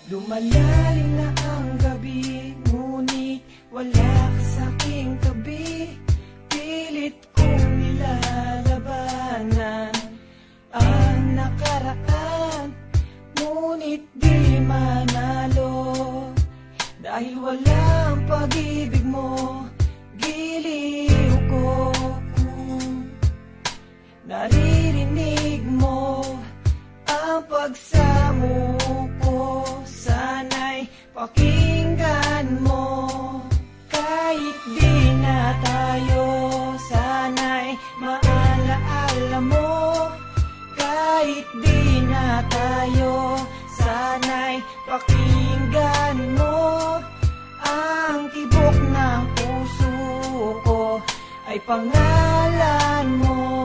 Lumalalim na ang gabi, ngunit wala ka sa'king tabi. Pilit kong nilalabanan ang nakaraan, ngunit di manalo. Dahil walang pag-ibig mo, giliw ko. Naririnig mo ang pagsamo ko, sana'y pakinggan mo. Kahit di na tayo, sana'y maalaala mo. Kahit di na tayo, sana'y pakinggan mo. Ang tibok ng puso ko ay pangalan mo.